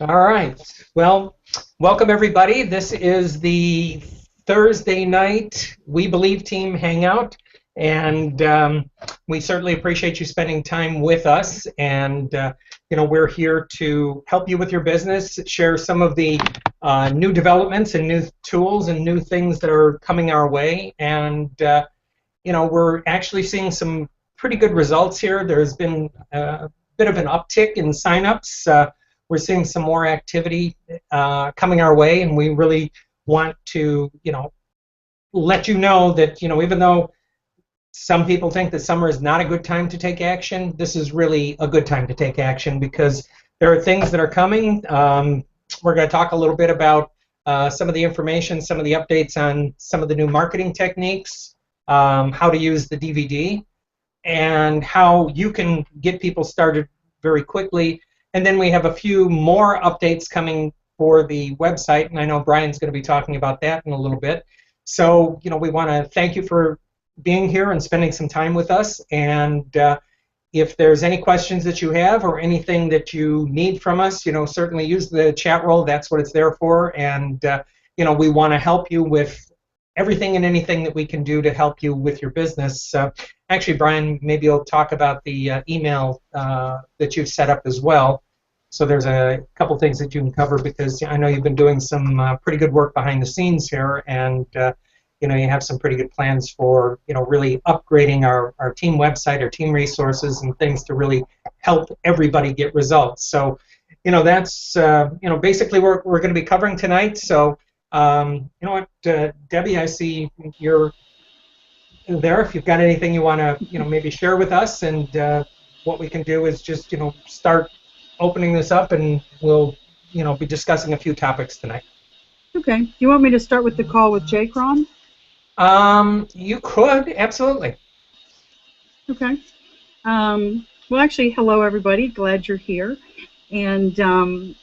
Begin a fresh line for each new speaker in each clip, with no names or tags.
All right. Well, welcome everybody. This is the Thursday night We Believe Team Hangout, and we certainly appreciate you spending time with us. And we're here to help you with your business, share some of the new developments and new tools and new things that are coming our way. And we're actually seeing some pretty good results here. There's been a bit of an uptick in signups. We're seeing some more activity coming our way, and we really want to, let you know that, even though some people think that summer is not a good time to take action, this is really a good time to take action because there are things that are coming. We're going to talk a little bit about some of the information, some of the updates on some of the new marketing techniques, how to use the DVD, and how you can get people started very quickly. And then we have a few more updates coming for the website, and I know Brian's going to be talking about that in a little bit. So, we want to thank you for being here and spending some time with us. And if there's any questions that you have or anything that you need from us, certainly use the chat roll. That's what it's there for. And, we want to help you with everything and anything that we can do to help you with your business. Actually, Brian, maybe you'll talk about the email that you've set up as well. So there's a couple things that you can cover because I know you've been doing some pretty good work behind the scenes here, and you have some pretty good plans for really upgrading our team website, our team resources, and things to really help everybody get results. So that's basically what we're going to be covering tonight. So you know what, Debbie, I see you're there. If you've got anything you want to maybe share with us, and what we can do is just start opening this up, and we'll be discussing a few topics tonight.
Okay. You want me to start with the call with Jaycron?
You could, absolutely.
Okay. Well, actually, hello everybody. Glad you're here. And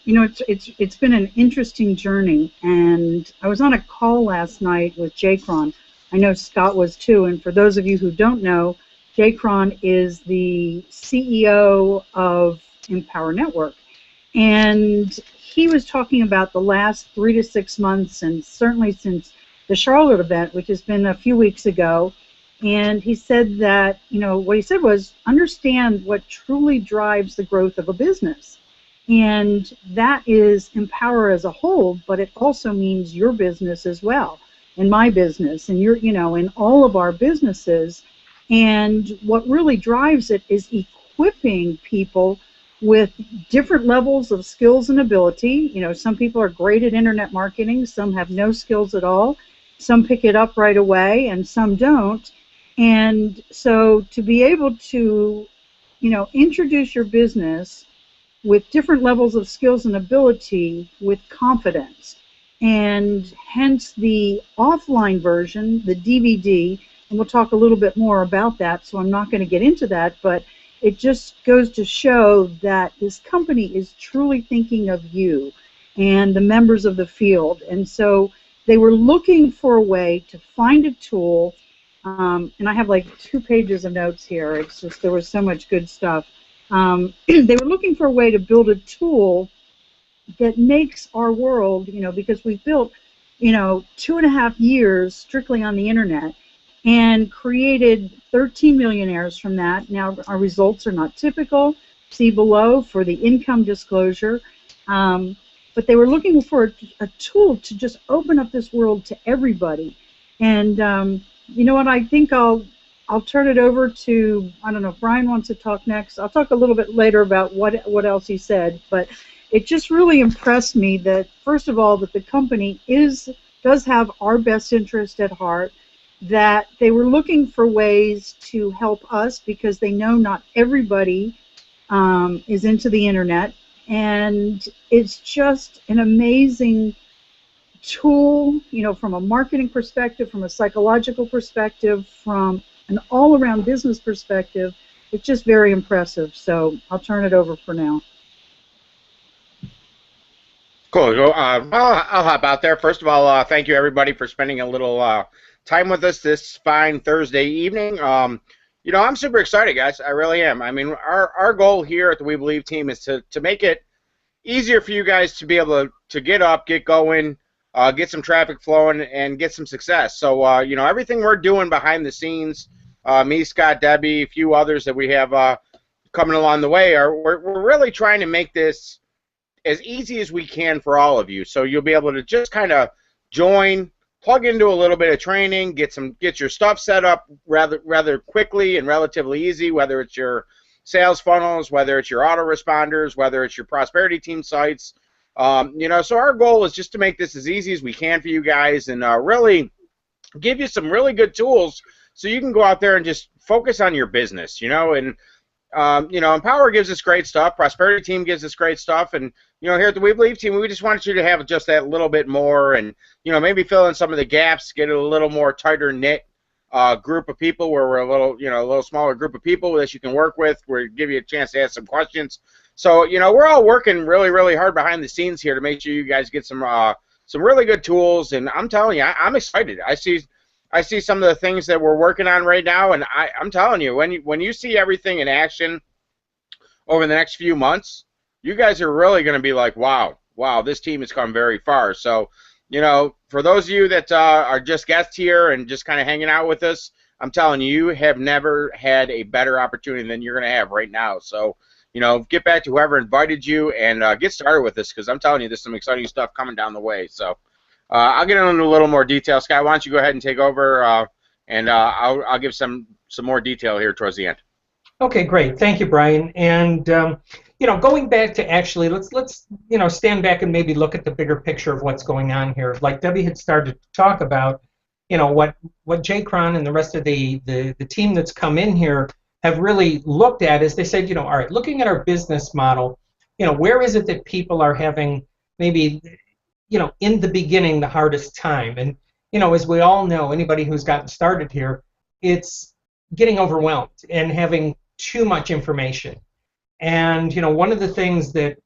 it's been an interesting journey. And I was on a call last night with Jaycron. I know Scott was too. And for those of you who don't know, Jaycron is the CEO of Empower Network. And he was talking about the last 3 to 6 months, and certainly since the Charlotte event, which has been a few weeks ago. And he said that, what he said was, understand what truly drives the growth of a business. And that is Empower as a whole, but it also means your business as well, and my business, and in all of our businesses. And what really drives it is equipping people with different levels of skills and ability. Some people are great at internet marketing, some have no skills at all, some pick it up right away, and some don't. And so to be able to, introduce your business with different levels of skills and ability with confidence, and hence the offline version, the DVD, and we'll talk a little bit more about that, so I'm not going to get into that, but it just goes to show that this company is truly thinking of you and the members of the field. And so they were looking for a way to find a tool, and I have like 2 pages of notes here. It's just, there was so much good stuff. They were looking for a way to build a tool that makes our world, because we've built, 2.5 years strictly on the internet and created 13 millionaires from that. Now our results are not typical. See below for the income disclosure. But they were looking for a tool to just open up this world to everybody. And you know what, I think I'll turn it over to, I don't know if Brian wants to talk next. I'll talk a little bit later about what else he said, but it just really impressed me that, first of all, that the company does have our best interest at heart, that they were looking for ways to help us because they know not everybody is into the internet, and it's just an amazing tool, from a marketing perspective, from a psychological perspective, from an all-around business perspective. It's just very impressive. So I'll turn it over for now.
Cool. I'll hop out there. First of all, thank you everybody for spending a little time with us this fine Thursday evening. I'm super excited, guys. I really am. I mean, our goal here at the We Believe team is to make it easier for you guys to be able to get up, get going, get some traffic flowing, and get some success. So, you know, everything we're doing behind the scenes, me, Scott, Debbie, a few others that we have coming along the way, we're really trying to make this as easy as we can for all of you. So you'll be able to just kind of join, plug into a little bit of training, get your stuff set up rather quickly and relatively easy, whether it's your sales funnels, whether it's your autoresponders, whether it's your prosperity team sites. You know, so our goal is just to make this as easy as we can for you guys and really give you some really good tools so you can go out there and just focus on your business, you know, and you know, Empower gives us great stuff. Prosperity Team gives us great stuff. And, you know, here at the We Believe team, we just wanted you to have just that little bit more and, you know, maybe fill in some of the gaps, get a little more tighter knit group of people where we're a little smaller group of people that you can work with. We'll give you a chance to ask some questions. So, you know, we're all working really, really hard behind the scenes here to make sure you guys get some really good tools. And I'm telling you, I'm excited. I see some of the things that we're working on right now, and I'm telling you, when you see everything in action over the next few months, you guys are really going to be like, wow, this team has come very far. So, you know, for those of you that are just guests here and just kind of hanging out with us, I'm telling you, you have never had a better opportunity than you're going to have right now. So, you know, get back to whoever invited you and get started with this because I'm telling you, there's some exciting stuff coming down the way. So. I'll get into a little more detail. Scott, why don't you go ahead and take over, and I'll give some more detail here towards the end.
Okay, great. Thank you, Brian. And you know, going back to actually, let's you know stand back and maybe look at the bigger picture of what's going on here. Like Debbie had started to talk about, you know, what Jay Cron and the rest of the team that's come in here have really looked at is they said, you know, all right, looking at our business model, you know, where is it that people are having maybe you know, in the beginning, the hardest time. And, you know, as we all know, anybody who's gotten started here, it's getting overwhelmed and having too much information. And, you know, one of the things that,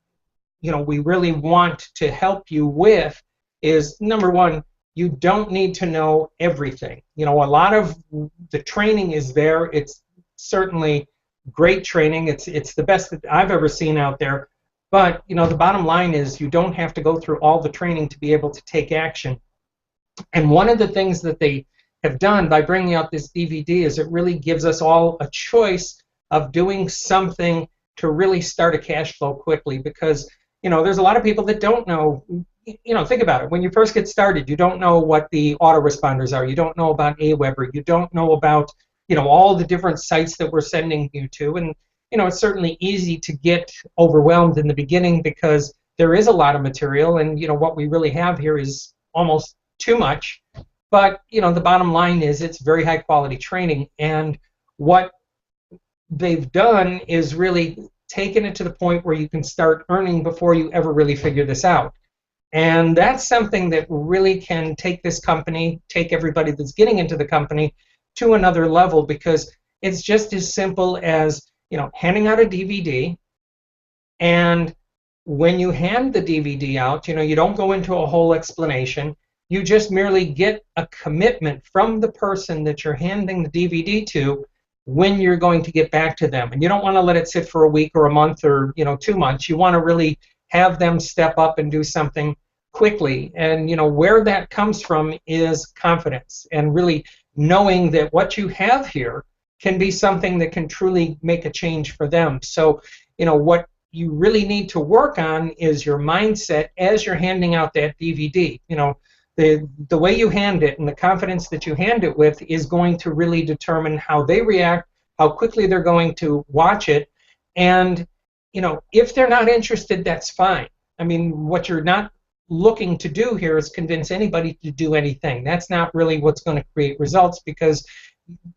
you know, we really want to help you with is, number one, you don't need to know everything. You know, a lot of the training is there. It's certainly great training. It's the best that I've ever seen out there. But, you know, the bottom line is you don't have to go through all the training to be able to take action. And one of the things that they have done by bringing out this DVD is it really gives us all a choice of doing something to really start a cash flow quickly because, you know, there's a lot of people that don't know, you know, think about it. When you first get started, you don't know what the autoresponders are. You don't know about Aweber. You don't know about, you know, all the different sites that we're sending you to. And you know, it's certainly easy to get overwhelmed in the beginning because there is a lot of material and, you know, what we really have here is almost too much. But, you know, the bottom line is it's very high quality training. And what they've done is really taken it to the point where you can start earning before you ever really figure this out. And that's something that really can take this company, take everybody that's getting into the company to another level because it's just as simple as you know, handing out a DVD, and when you hand the DVD out, you know, you don't go into a whole explanation. You just merely get a commitment from the person that you're handing the DVD to when you're going to get back to them. And you don't want to let it sit for a week or a month or, you know, 2 months. You want to really have them step up and do something quickly. And, you know, where that comes from is confidence and really knowing that what you have here can be something that can truly make a change for them. So, you know, what you really need to work on is your mindset as you're handing out that DVD. You know, the way you hand it and the confidence that you hand it with is going to really determine how they react, how quickly they're going to watch it, and, you know, if they're not interested, that's fine. I mean, what you're not looking to do here is convince anybody to do anything. That's not really what's going to create results because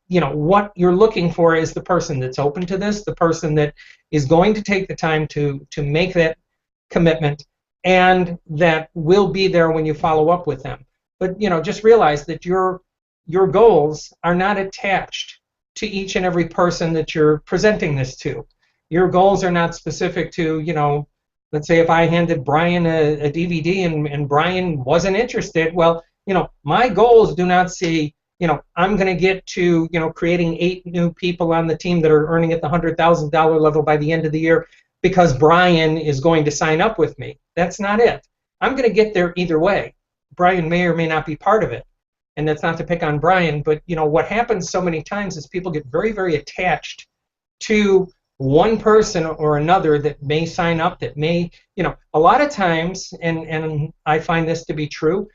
you know, what you're looking for is the person that's open to this, the person that is going to take the time to make that commitment and that will be there when you follow up with them. But, you know, just realize that your goals are not attached to each and every person that you're presenting this to. Your goals are not specific to, you know, let's say if I handed Brian a DVD and Brian wasn't interested, well, you know, my goals do not say, you know, I'm going to get to, you know, creating 8 new people on the team that are earning at the $100,000 level by the end of the year because Brian is going to sign up with me. That's not it. I'm going to get there either way. Brian may or may not be part of it. And that's not to pick on Brian, but what happens so many times is people get very, very attached to one person or another that may sign up, that may, a lot of times, and I find this to be true,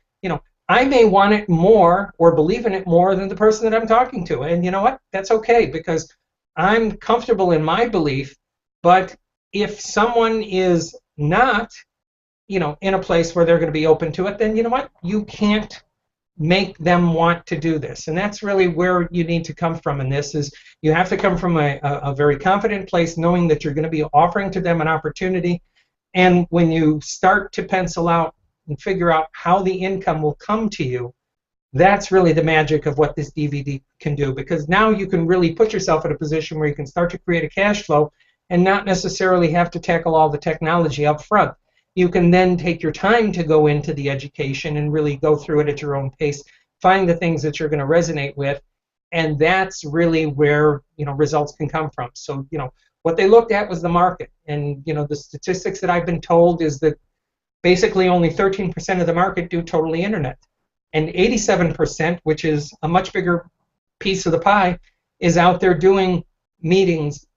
I may want it more or believe in it more than the person that I'm talking to. And you know what? That's okay, because I'm comfortable in my belief. But if someone is not, in a place where they're going to be open to it, then you know what? You can't make them want to do this. And that's really where you need to come from in this, is you have to come from a very confident place, knowing that you're going to be offering to them an opportunity. And when you start to pencil out and figure out how the income will come to you, that's really the magic of what this DVD can do, because now you can really put yourself in a position where you can start to create a cash flow and not necessarily have to tackle all the technology up front. You can then take your time to go into the education and really go through it at your own pace, find the things that you're going to resonate with, and that's really where results can come from. So what they looked at was the market, and the statistics that I've been told is that basically only 13% of the market do totally internet, and 87%, which is a much bigger piece of the pie, is out there doing meetings,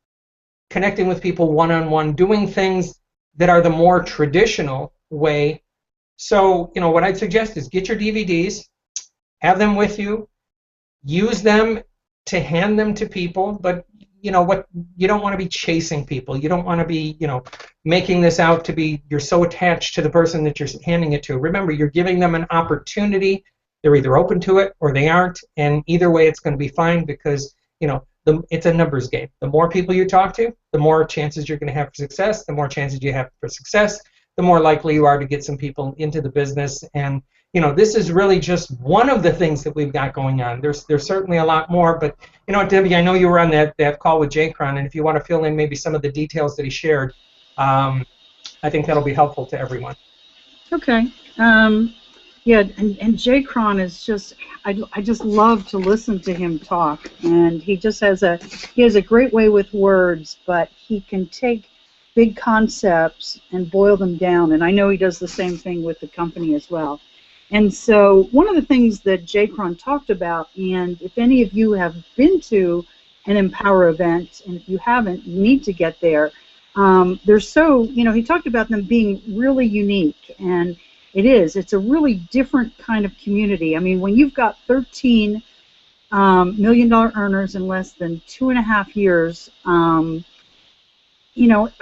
connecting with people one-on-one, doing things that are the more traditional way. So, what I'd suggest is get your DVDs, have them with you, use them to hand them to people, but you don't want to be chasing people. You don't want to be, making this out to be you're so attached to the person that you're handing it to. Remember, you're giving them an opportunity. They're either open to it or they aren't, and either way it's going to be fine, because it's a numbers game. The more people you talk to, the more chances you're going to have for success. The more chances you have for success, the more likely you are to get some people into the business. And this is really just one of the things that we've got going on. There's certainly a lot more, but Debbie, I know you were on that call with Jaycron, and if you want to fill in maybe some of the details that he shared, I think that'll be helpful to everyone.
Okay. Yeah, and Jaycron is just, I just love to listen to him talk, and he just has a great way with words, but he can take big concepts and boil them down, and I know he does the same thing with the company as well. And so one of the things that Jaycron talked about, and if any of you have been to an Empower event, and if you haven't, you need to get there. They're so, he talked about them being really unique, and it's a really different kind of community. I mean, when you've got 13 $1 million earners in less than 2.5 years,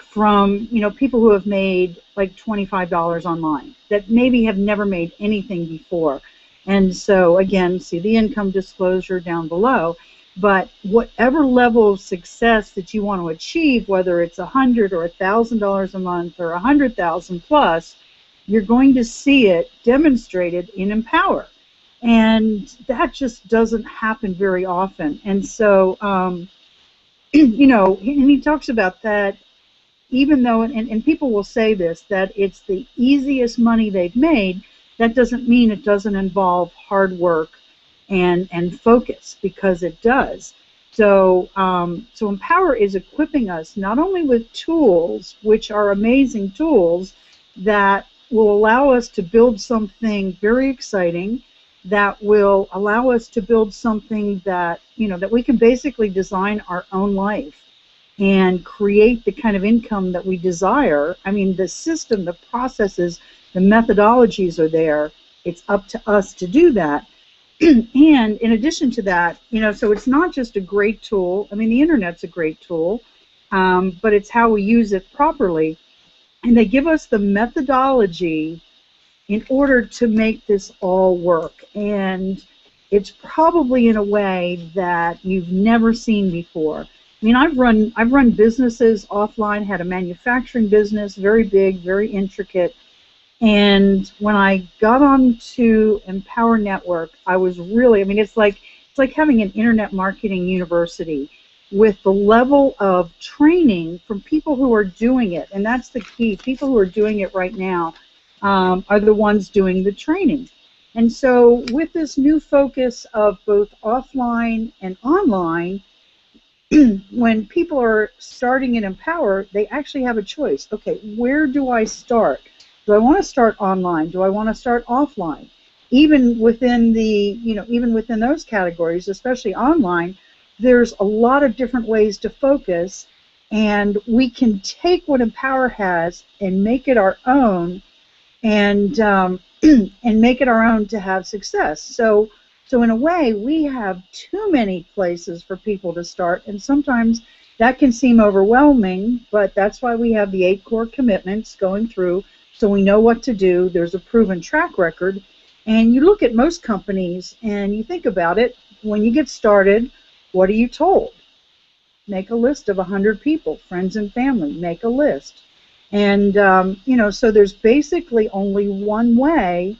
from people who have made like $25 online that maybe have never made anything before. And so again, see the income disclosure down below. But whatever level of success that you want to achieve, whether it's $100 or $1,000 a month or $100,000 plus, you're going to see it demonstrated in Empower. And that just doesn't happen very often. And so, and he talks about that, even though, and people will say this, that it's the easiest money they've made, that doesn't mean it doesn't involve hard work and focus, because it does. So, so Empower is equipping us not only with tools, which are amazing tools, that will allow us to build something very exciting, that will allow us to build something that, that we can basically design our own life and create the kind of income that we desire. I mean, the system, the processes, the methodologies are there. It's up to us to do that. And in addition to that, so it's not just a great tool. I mean, the internet's a great tool, but it's how we use it properly. And they give us the methodology in order to make this all work. And it's probably in a way that you've never seen before. I mean, I've run businesses offline, had a manufacturing business, very big, very intricate. And when I got onto Empower Network, I was really, I mean, it's like having an internet marketing university with the level of training from people who are doing it. And that's the key. People who are doing it right now are the ones doing the training. And so with this new focus of both offline and online, when people are starting in Empower, they actually have a choice. Okay, where do I start? Do I want to start online? Do I want to start offline? Even within the, even within those categories, especially online, there's a lot of different ways to focus, and we can take what Empower has and make it our own, and and make it our own to have success. So in a way, we have too many places for people to start, and sometimes that can seem overwhelming, but that's why we have the 8 core commitments going through, so we know what to do. There's a proven track record, and you look at most companies and you think about it. When you get started, what are you told? Make a list of 100 people, friends and family, make a list. And, so there's basically only one way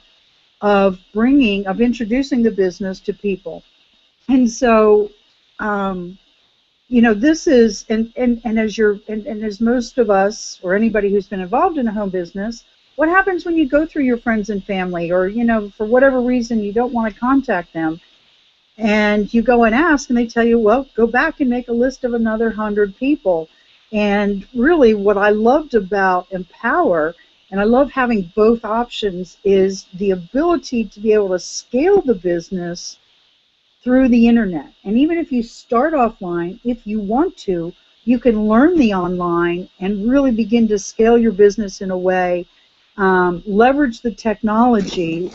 of introducing the business to people. And so, this is, and as most of us, or anybody who's been involved in a home business, what happens when you go through your friends and family, or, for whatever reason you don't want to contact them, and you go and ask, and they tell you, well, go back and make a list of another 100 people. And really what I loved about Empower, and I love having both options, is the ability to be able to scale the business through the internet. And even if you start offline, if you want to, you can learn the online and really begin to scale your business in a way, leverage the technology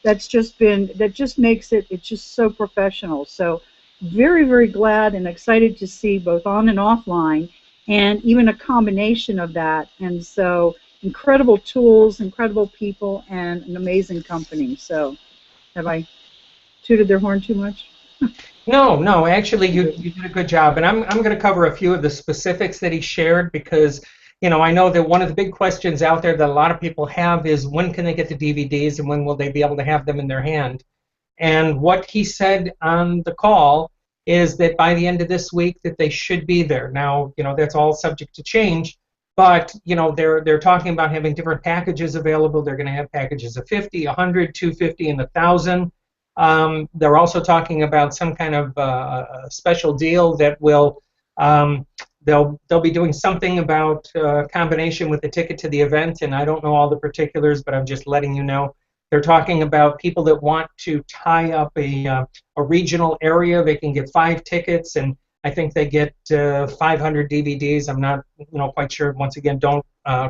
that just makes it's just so professional. So very, very glad and excited to see both on and offline, and even a combination of that. And so incredible tools, incredible people, and an amazing company. So have I tooted their horn too much?
No, actually you did a good job, and I'm going to cover a few of the specifics that he shared, because I know that one of the big questions out there that a lot of people have is, when can they get the DVDs and when will they be able to have them in their hand? And what he said on the call is that by the end of this week that they should be there. Now, that's all subject to change, but they're talking about having different packages available. They're going to have packages of 50, 100, 250, and 1,000. They're also talking about some kind of a special deal that will they'll be doing something about combination with the ticket to the event, and I don't know all the particulars, but I'm just letting you know. They're talking about people that want to tie up a regional area. They can get 5 tickets, and I think they get 500 DVDs. I'm not quite sure. Once again, don't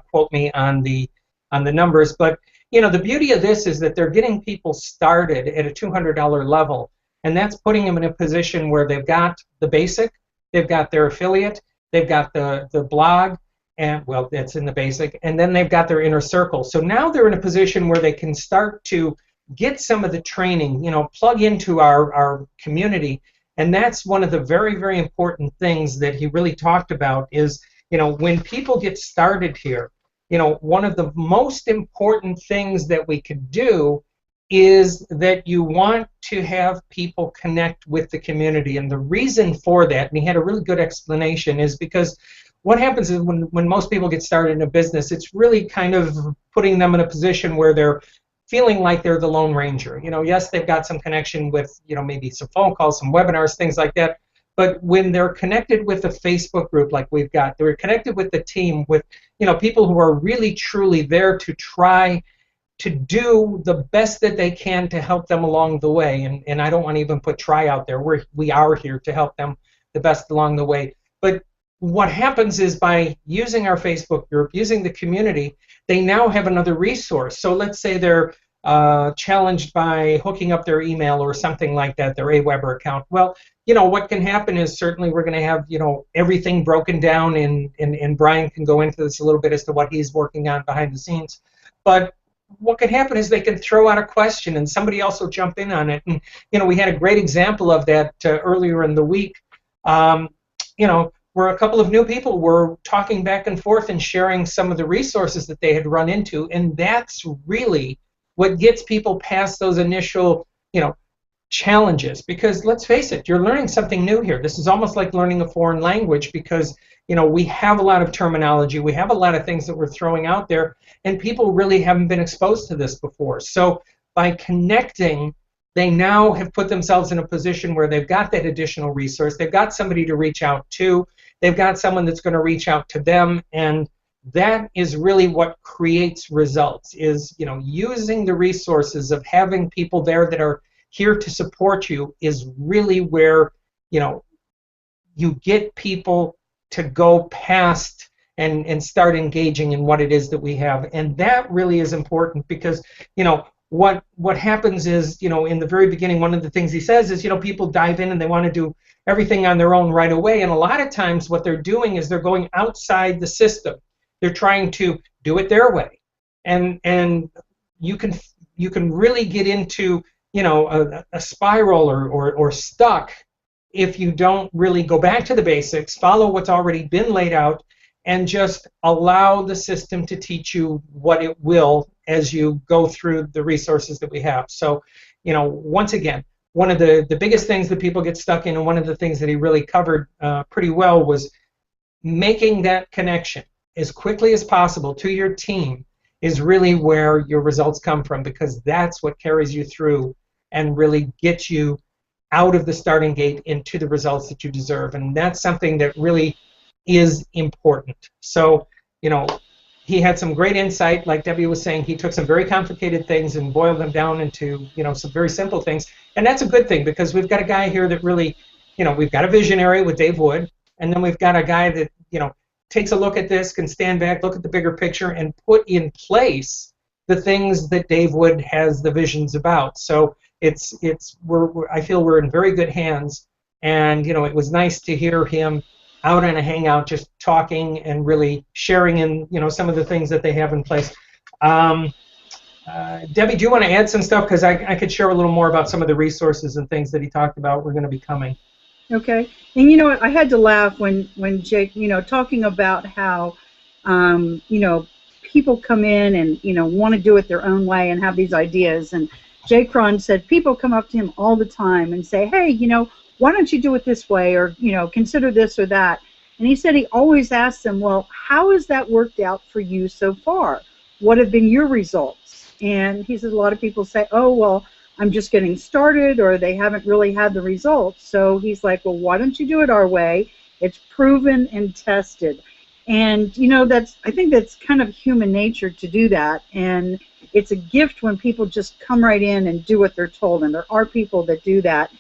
quote me on the numbers, but the beauty of this is that they're getting people started at a $200 level, and that's putting them in a position where they've got the basic, they've got their affiliate, they've got the blog, and well, that's in the basic, and then they've got their inner circle. So now they're in a position where they can start to get some of the training, plug into our community, and that's one of the very, very important things that he really talked about is, when people get started here, one of the most important things that we could do is that you want to have people connect with the community. And the reason for that, and he had a really good explanation, is because what happens is when most people get started in a business, it's really kind of putting them in a position where they're feeling like they're the Lone Ranger. Yes, they've got some connection with, maybe some phone calls, some webinars, things like that. But when they're connected with a Facebook group like we've got, they're connected with the team, with people who are really truly there to try to do the best that they can to help them along the way. And I don't want to even put try out there. We are here to help them the best along the way. But what happens is, by using our Facebook group, using the community, they now have another resource. So let's say they're challenged by hooking up their email or something like that, their AWeber account. Well, what can happen is, certainly we're going to have, everything broken down, and Brian can go into this a little bit as to what he's working on behind the scenes. But what can happen is they can throw out a question and somebody else will jump in on it. And, we had a great example of that earlier in the week, where a couple of new people were talking back and forth and sharing some of the resources that they had run into, and that's really what gets people past those initial, challenges. Because let's face it, you're learning something new here. This is almost like learning a foreign language, because we have a lot of terminology, we have a lot of things that we're throwing out there, and people really haven't been exposed to this before. So by connecting they now have put themselves in a position where they've got that additional resource. They've got somebody to reach out to. They've got someone that's going to reach out to them, and that is really what creates results, is, you know, using the resources of having people there that are here to support you is really where, you know, you get people to go past and start engaging in what it is that we have. And that really is important because, you know, what happens is, you know, in the very beginning, one of the things he says is, you know, people dive in and they want to do everything on their own right away. And a lot of times what they're doing is they're going outside the system. They're trying to do it their way. And you can really get into, you know, a spiral or stuck if you don't really go back to the basics, follow what's already been laid out, and just allow the system to teach you what it will as you go through the resources that we have. So, you know, once again, one of the biggest things that people get stuck in, and one of the things that he really covered pretty well, was making that connection as quickly as possible to your team is really where your results come from, because that's what carries you through and really gets you out of the starting gate into the results that you deserve. And that's something that really is important. So, you know, he had some great insight. Like Debbie was saying, he took some very complicated things and boiled them down into, you know, some very simple things. And that's a good thing, because we've got a guy here that really, you know, we've got a visionary with Dave Wood, and then we've got a guy that, you know, takes a look at this, can stand back, look at the bigger picture, and put in place the things that Dave Wood has the visions about. So I feel we're in very good hands. And, you know, it was nice to hear him out on a hangout just talking and really sharing in, you know, some of the things that they have in place. Debbie, do you want to add some stuff? Because I could share a little more about some of the resources and things that he talked about were going to be coming.
Okay. And you know what, I had to laugh when Jake, you know, talking about how, you know, people come in and, you know, want to do it their own way and have these ideas. And Jay Cron said people come up to him all the time and say, hey, you know, why don't you do it this way, or, you know, consider this or that. And he said he always asks them, well, how has that worked out for you so far? What have been your results? And he says a lot of people say, oh, well, I'm just getting started, or they haven't really had the results. So he's like, well, why don't you do it our way? It's proven and tested. And, you know, I think that's kind of human nature to do that. And it's a gift when people just come right in and do what they're told. And there are people that do that.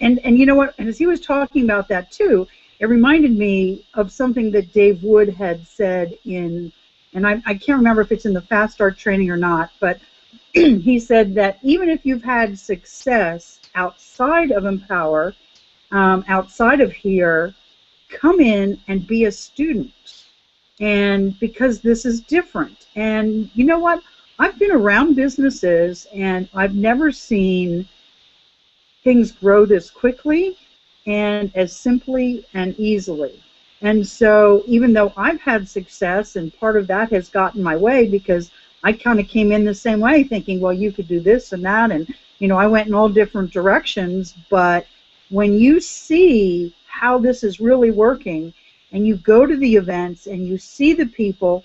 And you know what, and as he was talking about that too, it reminded me of something that Dave Wood had said in, and I can't remember if it's in the Fast Start training or not, but he said that even if you've had success outside of Empower, outside of here, come in and be a student. And because this is different. And you know what, I've been around businesses and I've never seen things grow this quickly and as simply and easily. And so even though I've had success, and part of that has gotten my way because I kind of came in the same way thinking, well, you could do this and that, and, you know, I went in all different directions. But when you see how this is really working, and you go to the events and you see the people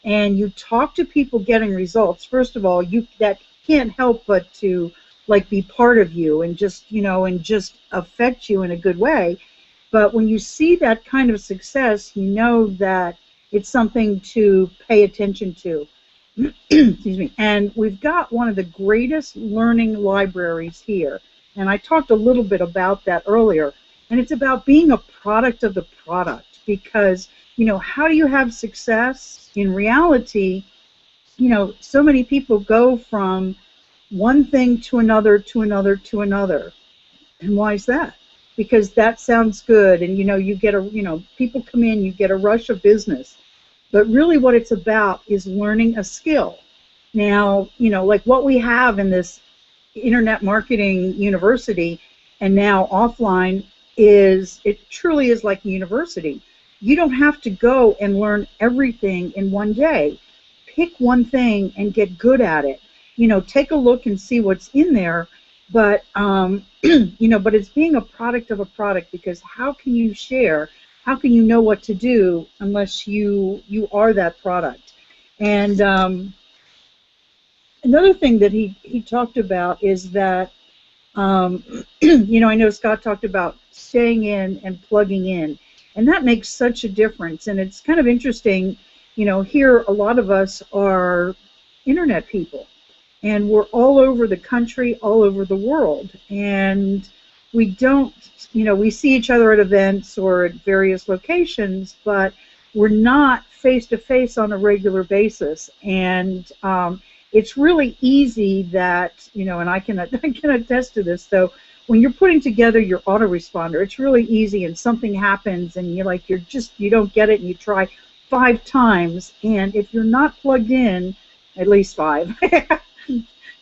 and you talk to people getting results, first of all, that can't help but to like be part of you and just, you know, and just affect you in a good way. But when you see that kind of success, you know that it's something to pay attention to. Excuse me. And we've got one of the greatest learning libraries here. And I talked a little bit about that earlier. And it's about being a product of the product, because, you know, how do you have success? In reality, you know, so many people go from one thing to another, to another, to another. And why is that? Because that sounds good, and, you know, you get people come in, you get a rush of business. But really what it's about is learning a skill. Now, you know, like what we have in this Internet Marketing University and now offline it truly is like a university. You don't have to go and learn everything in one day. Pick one thing and get good at it. You know, take a look and see what's in there, but you know, but it's being a product of a product, because how can you share? How can you know what to do unless you are that product? And another thing that he talked about is that, you know, I know Scott talked about staying in and plugging in, and that makes such a difference. And it's kind of interesting, you know, here a lot of us are internet people, and we're all over the country, all over the world, and we don't, you know, we see each other at events or at various locations, but we're not face to face on a regular basis. And it's really easy that, you know, and I can attest to this, though, when you're putting together your autoresponder, it's really easy and something happens and you're like, you don't get it, and you try 5 times, and if you're not plugged in, at least 5,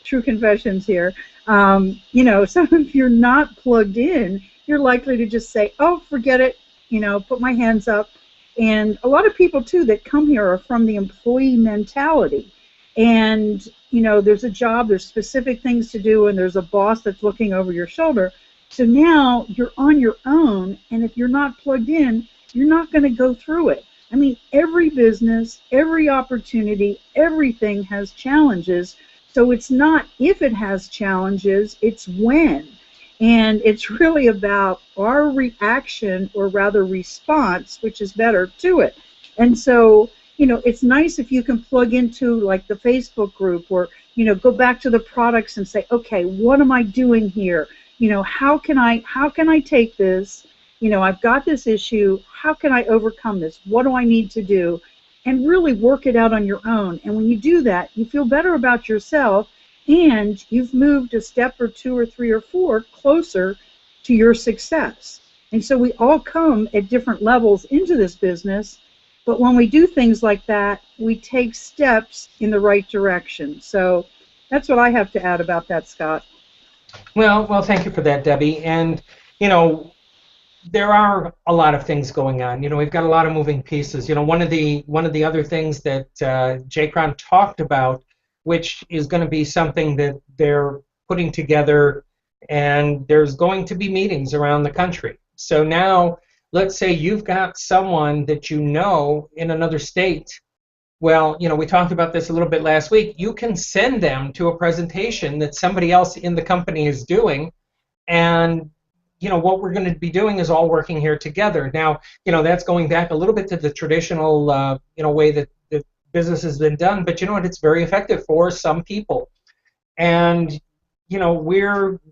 true confessions here, you know, so if you're not plugged in, you're likely to just say, oh, forget it, you know, put my hands up. And a lot of people, too, that come here are from the employee mentality. And, you know, there's a job, there's specific things to do, and there's a boss that's looking over your shoulder. So now you're on your own, and if you're not plugged in, you're not going to go through it. I mean, every business, every opportunity, everything has challenges. So it's not if it has challenges, it's when. And it's really about our reaction, or rather response, which is better, to it. And so, you know, it's nice if you can plug into like the Facebook group, or, you know, go back to the products and say, okay, what am I doing here? You know, how can I take this? You know, I've got this issue. How can I overcome this? What do I need to do? And really work it out on your own. And when you do that, you feel better about yourself, and you've moved a step or 2 or 3 or 4 closer to your success. And so we all come at different levels into this business, but when we do things like that, we take steps in the right direction. So that's what I have to add about that, Scott.
Well, thank you for that, Debbie. And, you know, there are a lot of things going on. You know, we've got a lot of moving pieces. You know, one of the other things that Jay Cron talked about, which is going to be something that they're putting together, and there's going to be meetings around the country. So now, let's say you've got someone that you know in another state. Well, you know, we talked about this a little bit last week. You can send them to a presentation that somebody else in the company is doing, and you know, what we're going to be doing is all working here together. Now, you know, that's going back a little bit to the traditional, you know, way that business has been done, but you know what, it's very effective for some people. And, you know,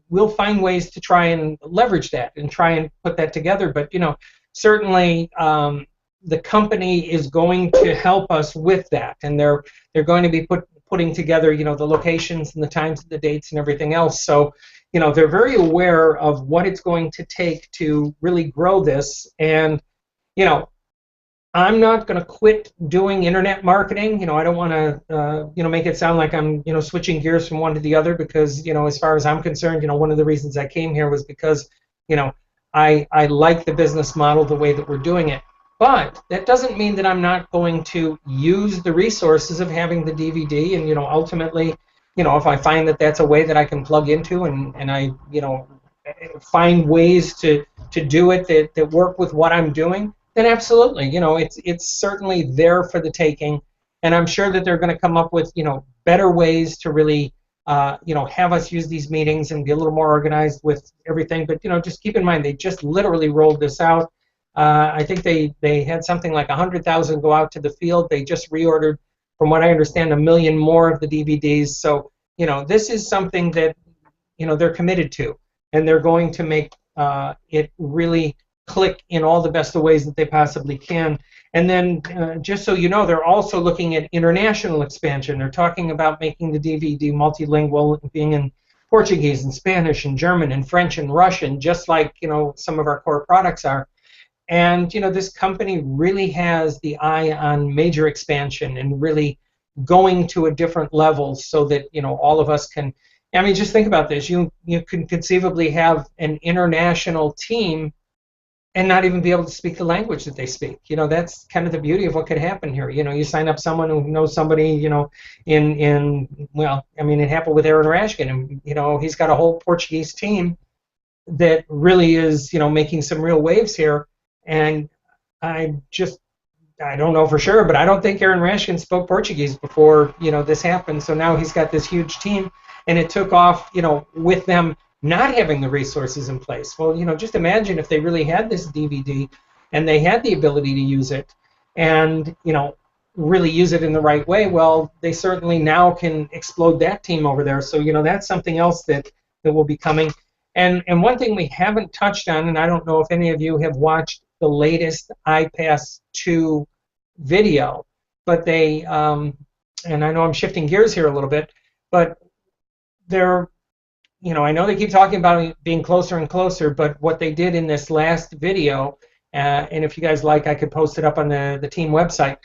we'll find ways to try and leverage that and try and put that together. But, you know, certainly the company is going to help us with that, and they're going to be putting together, you know, the locations and the times and the dates and everything else. So, you know, they're very aware of what it's going to take to really grow this. And, you know, I'm not going to quit doing internet marketing. You know, I don't want to, you know, make it sound like I'm, you know, switching gears from one to the other, because, you know, as far as I'm concerned, you know, one of the reasons I came here was because, you know, I like the business model the way that we're doing it. But that doesn't mean that I'm not going to use the resources of having the DVD, and, you know, ultimately, you know, if I find that that's a way that I can plug into, and I, you know, find ways to do it that work with what I'm doing, then absolutely, you know, it's certainly there for the taking, and I'm sure that they're going to come up with, you know, better ways to really, you know, have us use these meetings and be a little more organized with everything. But, you know, just keep in mind, they just literally rolled this out. I think they had something like 100,000 go out to the field. They just reordered, from what I understand, 1 million more of the DVDs. So, you know, this is something that, you know, they're committed to, and they're going to make it really click in all the best of ways that they possibly can. And then, just so you know, they're also looking at international expansion. They're talking about making the DVD multilingual, being in Portuguese and Spanish and German and French and Russian, just like, you know, some of our core products are. And, you know, this company really has the eye on major expansion and really going to a different level, so that, you know, all of us can, I mean, just think about this. You can conceivably have an international team and not even be able to speak the language that they speak. You know, that's kind of the beauty of what could happen here. You know, you sign up someone who knows somebody, you know, well, I mean, it happened with Aaron Rashkin, and, you know, he's got a whole Portuguese team that really is, you know, making some real waves here. And I'm just I don't know for sure, but I don't think Aaron Rashkin spoke Portuguese before, this happened. So now he's got this huge team, and it took off, with them not having the resources in place. Well, just imagine if they really had this DVD and they had the ability to use it and, really use it in the right way. Well, they certainly now can explode that team over there. So, that's something else that will be coming. And one thing we haven't touched on, and I don't know if any of you have watched the latest iPass 2 video, but they, and I know I'm shifting gears here a little bit, but they're, I know they keep talking about it being closer and closer, but what they did in this last video, and if you guys like, I could post it up on the team website,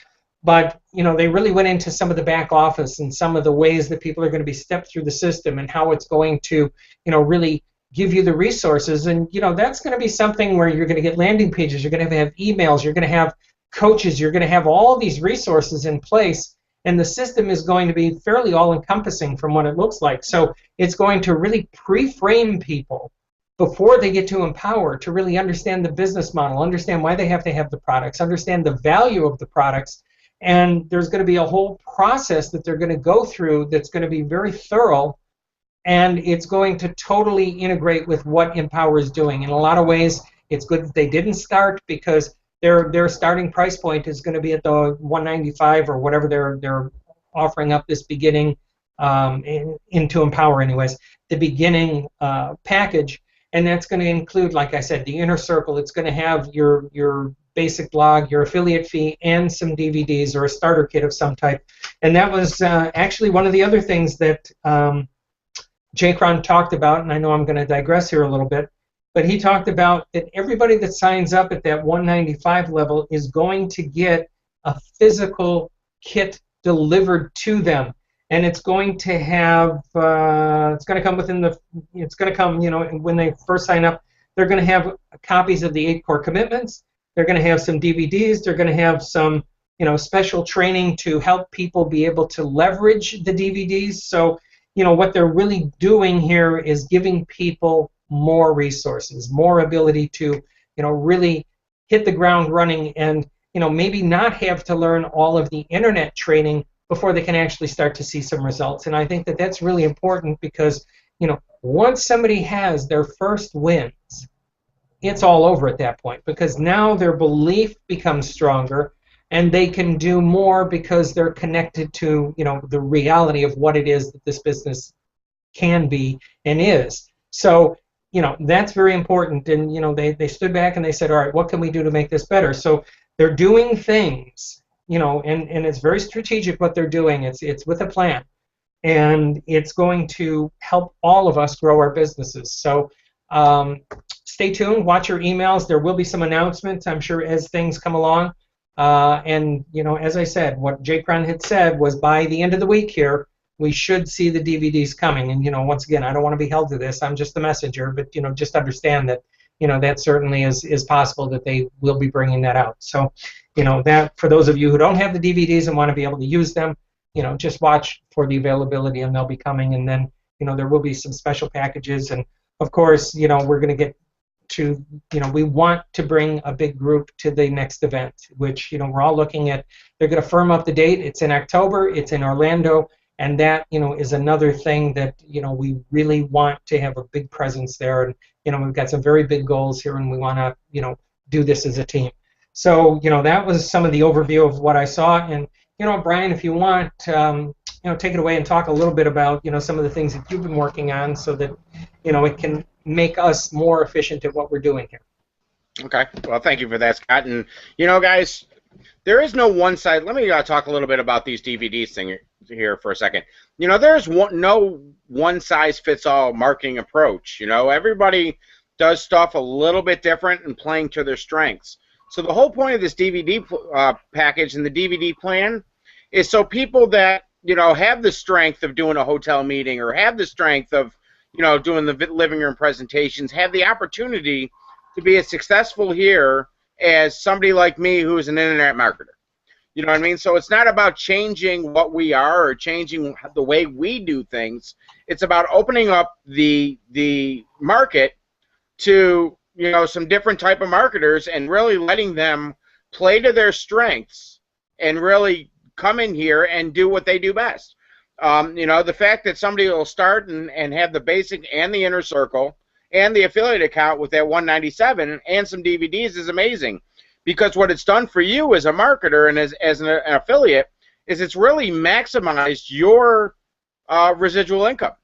but, they really went into some of the back office and some of the ways that people are going to be stepped through the system and how it's going to, really give you the resources. And, that's going to be something where you're going to get landing pages, you're going to have emails, you're going to have coaches, you're going to have all these resources in place, and the system is going to be fairly all-encompassing from what it looks like. So it's going to really pre-frame people before they get to Empower to really understand the business model, understand why they have to have the products, understand the value of the products, and there's going to be a whole process that they're going to go through that's going to be very thorough, and it's going to totally integrate with what Empower is doing. In a lot of ways, it's good that they didn't start, because their starting price point is going to be at the $195 or whatever they're offering up this beginning into Empower anyways, the beginning package, and that's going to include, like I said, the inner circle. It's going to have your basic blog, your affiliate fee, and some DVDs or a starter kit of some type. And that was actually one of the other things that Jay Cron talked about, and I know I'm going to digress here a little bit, but he talked about that everybody that signs up at that $195 level is going to get a physical kit delivered to them, and it's going to have, it's going to come when they first sign up, they're going to have copies of the 8 core commitments. They're going to have some DVDs. They're going to have some, special training to help people be able to leverage the DVDs. So, what they're really doing here is giving people more resources, more ability to, really hit the ground running and, maybe not have to learn all of the internet training before they can actually start to see some results. And I think that that's really important because, once somebody has their first wins, it's all over at that point, because now their belief becomes stronger and they can do more because they're connected to, the reality of what it is that this business can be and is. So, that's very important. And, they stood back and they said, all right, what can we do to make this better? So they're doing things, and it's very strategic what they're doing. It's with a plan. And it's going to help all of us grow our businesses. So stay tuned, watch your emails. There will be some announcements, I'm sure, as things come along. And, as I said, what Jay Cron had said was by the end of the week here, we should see the DVDs coming. And, once again, I don't want to be held to this. I'm just the messenger. But, just understand that, that certainly is possible that they will be bringing that out. So, that for those of you who don't have the DVDs and want to be able to use them, just watch for the availability and they'll be coming. And then, there will be some special packages. And, of course, we're going to get to, we want to bring a big group to the next event, which, we're all looking at. They're going to firm up the date. It's in October. It's in Orlando. And that, is another thing that, we really want to have a big presence there. And, we've got some very big goals here, and we want to, do this as a team. So, that was some of the overview of what I saw. And, Brian, if you want, take it away and talk a little bit about, some of the things that you've been working on so that, it can make us more efficient at what we're doing here.
Okay. Well, thank you for that, Scott. And, guys, there is no one size. Let me talk a little bit about these DVDs thing here for a second. There's no one size fits all marketing approach. Everybody does stuff a little bit different and playing to their strengths. So the whole point of this DVD package and the DVD plan is so people that, have the strength of doing a hotel meeting or have the strength of, doing the living room presentations, have the opportunity to be as successful here as somebody like me who is an internet marketer. You know what I mean? So it's not about changing what we are or changing the way we do things. It's about opening up the market to, some different type of marketers and really letting them play to their strengths and really come in here and do what they do best. You know, the fact that somebody will start and have the basic and the inner circle and the affiliate account with that 197 and some DVDs is amazing, because what it's done for you as a marketer and as an affiliate is it's really maximized your residual income.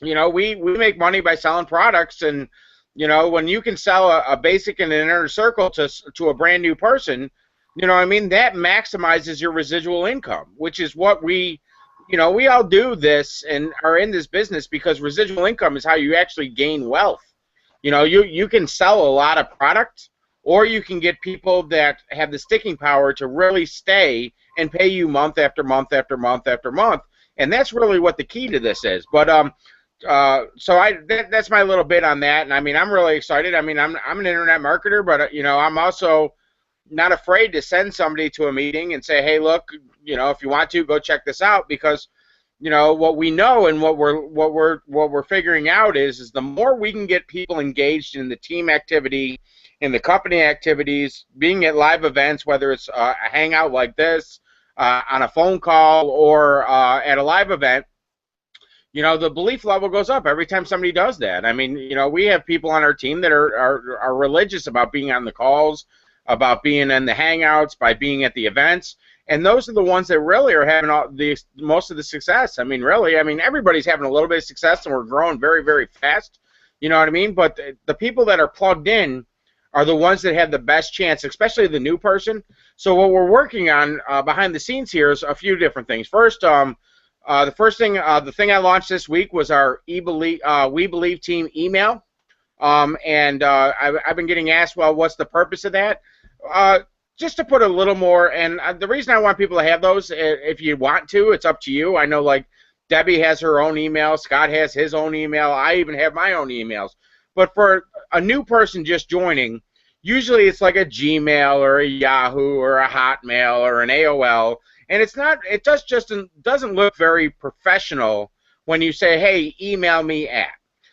You know, we make money by selling products, and you know, when you can sell a basic and an inner circle to a brand new person, you know what I mean, that maximizes your residual income, which is what we, you know, we all do this and are in this business because residual income is how you actually gain wealth. You know, you can sell a lot of product, or you can get people that have the sticking power to really stay and pay you month after month after month after month, and that's really what the key to this is. But so that's my little bit on that, and I mean, I'm really excited. I mean, I'm an internet marketer, but you know, I'm also not afraid to send somebody to a meeting and say, hey, look, you know, if you want to, go check this out, because you know what we know and what we're figuring out is the more we can get people engaged in the team activity, in the company activities, being at live events, whether it's a hangout like this, on a phone call, or at a live event, you know, the belief level goes up every time somebody does that. I mean, you know, we have people on our team that are religious about being on the calls, about being in the hangouts, by being at the events, and those are the ones that really are having most of the success. I mean, really, I mean, everybody's having a little bit of success, and we're growing very, very fast. You know what I mean? But the people that are plugged in are the ones that have the best chance, especially the new person. So what we're working on behind the scenes here is a few different things. First, the thing I launched this week was our We Believe Team email, and I've been getting asked, well, what's the purpose of that? Just to put a little more, and the reason I want people to have those, if you want to, it's up to you. I know, like, Debbie has her own email, Scott has his own email, I even have my own emails. But for a new person just joining, usually it's like a Gmail or a Yahoo or a Hotmail or an AOL, and it doesn't look very professional when you say, hey, email me at.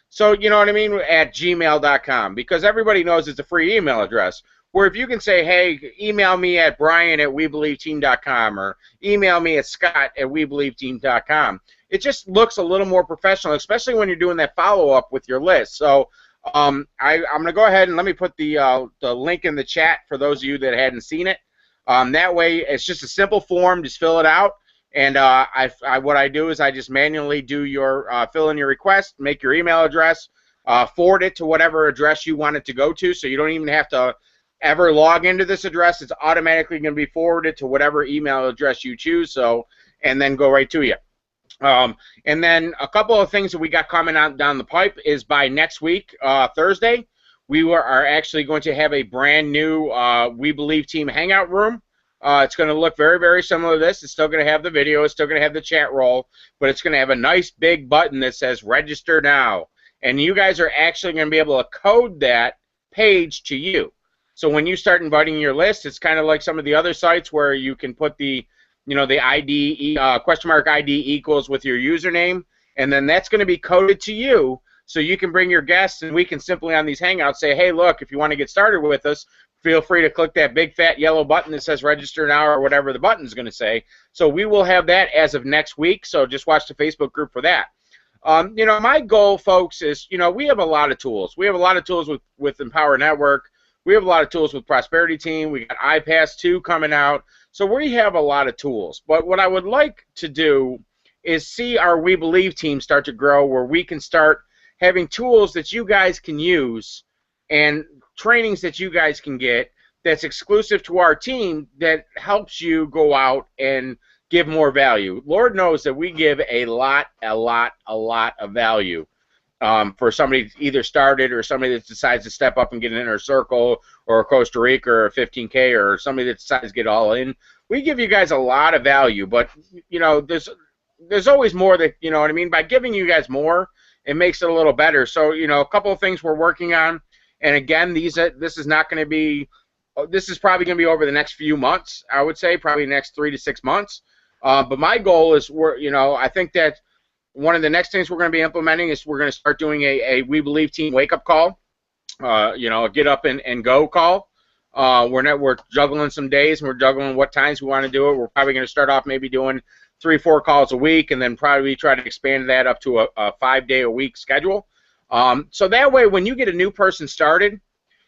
So, you know what I mean, at gmail.com, because everybody knows it's a free email address. Where if you can say, hey, email me at brian@webelieveteam.com, or email me at scott@webelieveteam.com, it just looks a little more professional, especially when you're doing that follow-up with your list. So I'm going to go ahead and let me put the link in the chat for those of you that hadn't seen it. That way, it's just a simple form. Just fill it out. And what I do is I just manually do your fill in your request, make your email address, forward it to whatever address you want it to go to, so you don't even have to ever log into this address. It's automatically going to be forwarded to whatever email address you choose, so, and then go right to you. And then a couple of things that we got coming out down the pipe is by next week, Thursday, we are actually going to have a brand new We Believe Team Hangout room. It's going to look very, very similar to this. It's still going to have the video. It's still going to have the chat roll, but it's going to have a nice big button that says Register Now. And you guys are actually going to be able to code that page to you. So when you start inviting your list, it's kind of like some of the other sites where you can put the, you know, the ID, question mark ID equals with your username, and then that's going to be coded to you, so you can bring your guests, and we can simply on these Hangouts say, hey, look, if you want to get started with us, feel free to click that big fat yellow button that says Register Now, or whatever the button's going to say. So we will have that as of next week, so just watch the Facebook group for that. You know, my goal, folks, is, you know, we have a lot of tools. We have a lot of tools with Empower Network. We have a lot of tools with Prosperity Team. We got iPass 2 coming out. So we have a lot of tools. But what I would like to do is see our We Believe team start to grow, where we can start having tools that you guys can use and trainings that you guys can get that's exclusive to our team that helps you go out and give more value. Lord knows that we give a lot of value. For somebody either started or somebody that decides to step up and get an inner circle or a Costa Rica or a 15K, or somebody that decides to get all in. We give you guys a lot of value, but you know, there's always more that, you know what I mean, by giving you guys more, it makes it a little better. So, you know, a couple of things we're working on, and again, this is not going to be, this is probably going to be over the next few months, I would say, probably the next 3 to 6 months. But my goal is, you know, I think that one of the next things we're going to be implementing is we're going to start doing a We Believe Team wake-up call, you know, a get up and go call. We're juggling some days, and we're juggling what times we want to do it. We're probably going to start off maybe doing 3-4 calls a week, and then probably try to expand that up to a 5-day-a-week schedule. So that way, when you get a new person started,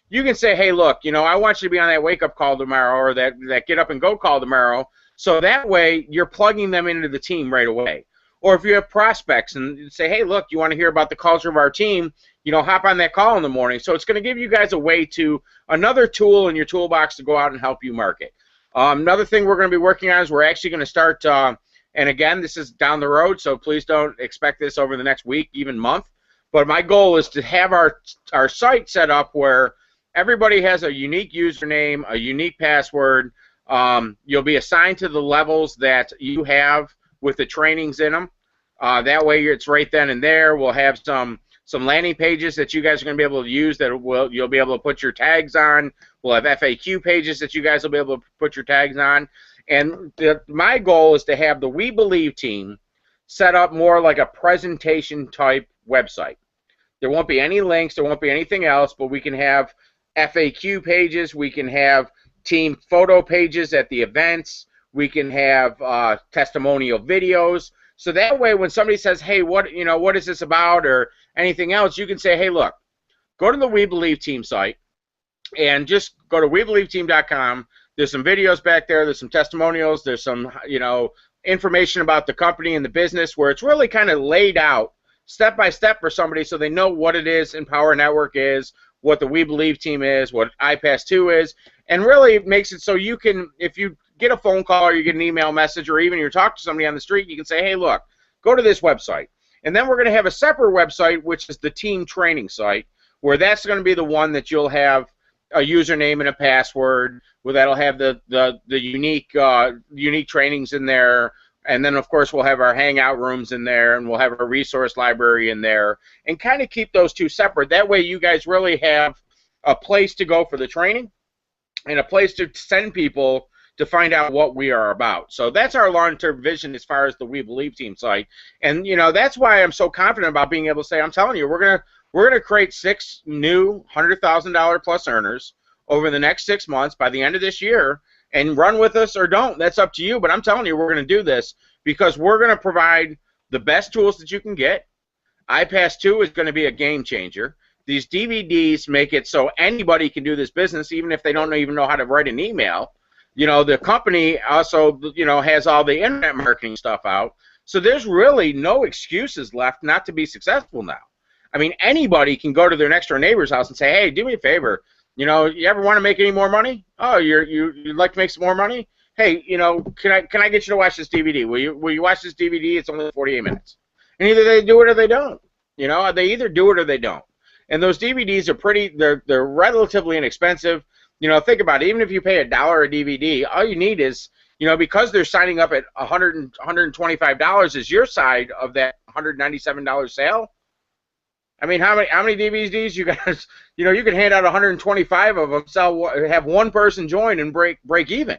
you can say, hey, look, I want you to be on that wake-up call tomorrow, or that get-up-and-go call tomorrow. So that way, you're plugging them into the team right away. Or if you have prospects and say, hey, look, you want to hear about the culture of our team, hop on that call in the morning. So it's going to give you guys a way to, another tool in your toolbox to go out and help you market. Another thing we're going to be working on is we're actually going to start, and again, this is down the road, so please don't expect this over the next week, even month. But my goal is to have our site set up where everybody has a unique username, a unique password. You'll be assigned to the levels that you have with the trainings in them. That way it's right then and there. We'll have some landing pages that you guys are going to be able to use that you'll be able to put your tags on. We'll have FAQ pages that you guys will be able to put your tags on. And my goal is to have the We Believe team set up more like a presentation type website. There won't be any links, there won't be anything else, but we can have FAQ pages, we can have team photo pages at the events, we can have testimonial videos. So that way when somebody says, hey, what is this about, or anything else, you can say, hey, look, go to the We Believe team site and just go to WeBelieveTeam.com. There's some videos back there, there's some testimonials, there's some information about the company and the business where it's really kind of laid out step by step for somebody so they know what it is Empower Network is, what the We Believe team is, what iPass2 is, and really it makes it so you can, if you get a phone call or you get an email message or even you're talking to somebody on the street, you can say, hey, look, go to this website. And then we're going to have a separate website, which is the team training site, where that's going to be the one that you'll have a username and a password, where that'll have the unique trainings in there. And then, of course, we'll have our hangout rooms in there, and we'll have a resource library in there, and kind of keep those two separate. That way you guys really have a place to go for the training and a place to send people to find out what we are about. So that's our long-term vision as far as the We Believe team site. And, that's why I'm so confident about being able to say, I'm telling you, we're gonna create 6 new $100,000 plus earners over the next 6 months by the end of this year. And run with us or don't, that's up to you, but I'm telling you we're going to do this because we're going to provide the best tools that you can get. iPass2 is going to be a game changer. These DVDs make it so anybody can do this business, even if they don't even know how to write an email. The company also, has all the internet marketing stuff out, so there's really no excuses left not to be successful now. I mean, anybody can go to their next door neighbor's house and say, hey, do me a favor. You ever want to make any more money? Oh, you'd like to make some more money? Hey, can I get you to watch this DVD? Will you watch this DVD? It's only 48 minutes. And either they do it or they don't. They either do it or they don't. And those DVDs are they're relatively inexpensive. Think about it. Even if you pay $1 a DVD, all you need is, because they're signing up at $125 is your side of that $197 sale. I mean, how many DVDs you guys? You can hand out 125 of them, have one person join and break even.